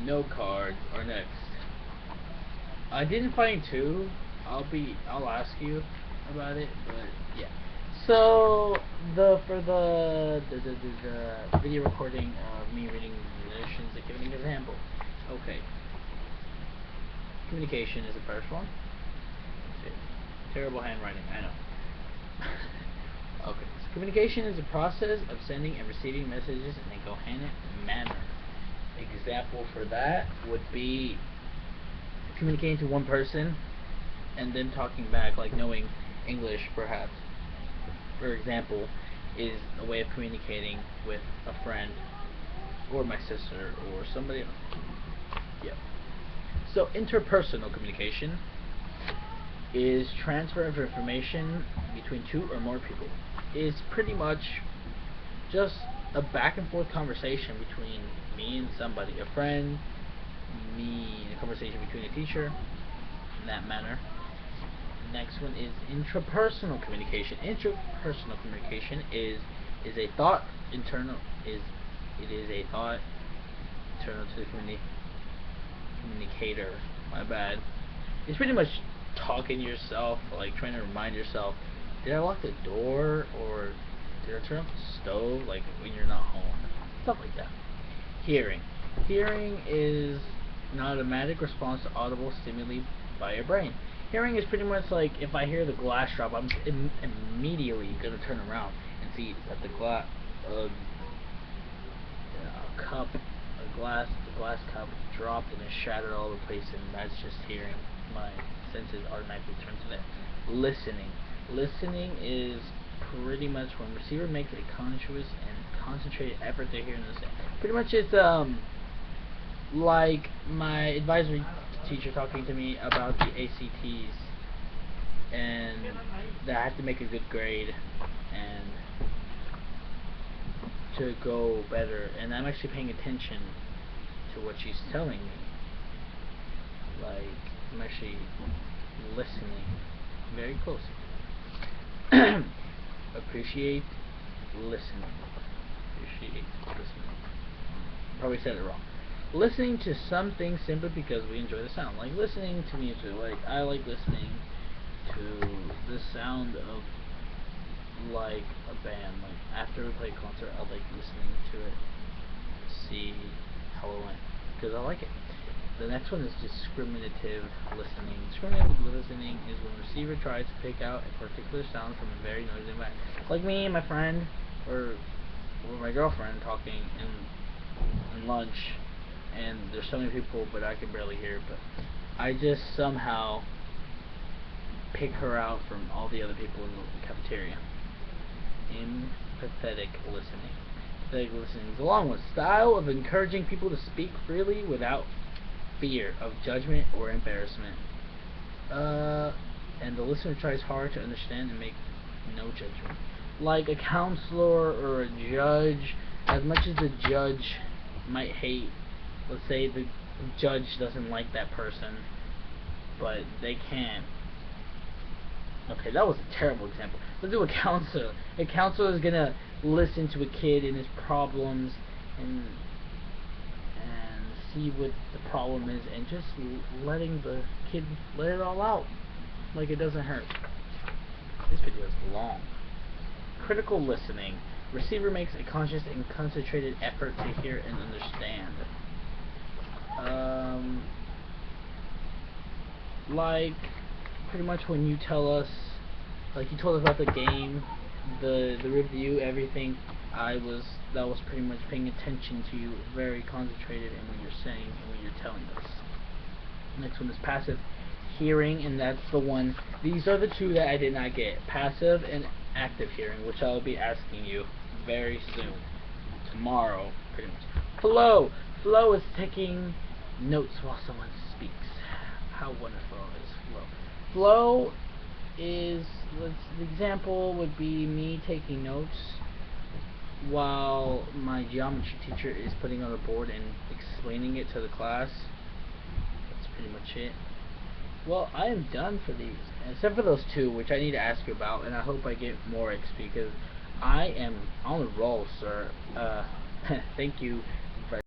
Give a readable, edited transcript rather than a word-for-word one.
Note cards are next. I didn't find two. I'll ask you about it, but yeah. So for the video recording of me reading definitions, like giving an example. Okay. Communication is the first one. Terrible handwriting, I know. Okay. So communication is the process of sending and receiving messages in a coherent manner. Example for that would be communicating to one person and then talking back, like knowing English perhaps. For example, is a way of communicating with a friend or my sister or somebody else. Yep. So interpersonal communication is transfer of information between two or more people. It's pretty much just a back and forth conversation between me and somebody, a friend, me, a conversation between a teacher, in that manner. Next one is intrapersonal communication. Intrapersonal communication is a thought internal is a thought internal to the communicator. My bad. It's pretty much talking to yourself, like trying to remind yourself, did I lock the door, or did I turn off the stove, like when you're not home, stuff like that. Hearing is an automatic response to audible stimuli by your brain. Hearing is pretty much like if I hear the glass drop, I'm immediately gonna turn around and see that the glass glass cup dropped and it shattered all over the place, and that's just hearing. My senses automatically turn to that. Listening is pretty much when receiver makes a conscious and concentrated effort to hear and understand. Pretty much it's like my advisory teacher talking to me about the ACTs and that I have to make a good grade and to go better, and I'm actually paying attention to what she's telling me. Like, I'm actually listening very closely. Appreciate listening. Probably said it wrong. Listening to something simply because we enjoy the sound. Like listening to music. Like I like listening to the sound of like a band. Like after we play a concert, I like listening to it. See how it went because I like it. The next one is discriminative listening. Discriminative listening is when the receiver tries to pick out a particular sound from a very noisy environment. Like me and my friend, or my girlfriend talking in lunch, and there's so many people, but I can barely hear. But I just somehow pick her out from all the other people in the cafeteria. Empathetic listening. Empathetic listening is a long one. Style of encouraging people to speak freely without fear of judgment or embarrassment. And the listener tries hard to understand and make no judgment. Like a counselor or a judge, as much as the judge might hate, let's say the judge doesn't like that person, but they can't. Okay, that was a terrible example. Let's do a counselor. A counselor is gonna listen to a kid and his problems and see what the problem is and just letting the kid let it all out like it doesn't hurt. This video is long. Critical listening. Receiver makes a conscious and concentrated effort to hear and understand. Like pretty much when you tell us, like you told us about the game, the review, everything, that was pretty much paying attention to you, very concentrated in what you're saying and what you're telling us. Next one is passive hearing, and that's the one. These are the two that I did not get: passive and active hearing, which I'll be asking you very soon, tomorrow, pretty much. Flow is taking notes while someone speaks. How wonderful is flow? Flow is, the example would be me taking notes while my geometry teacher is putting on the board and explaining it to the class. That's pretty much it. Well, I am done for these, except for those two, which I need to ask you about, and I hope I get more XP, because I am on the roll, sir. Thank you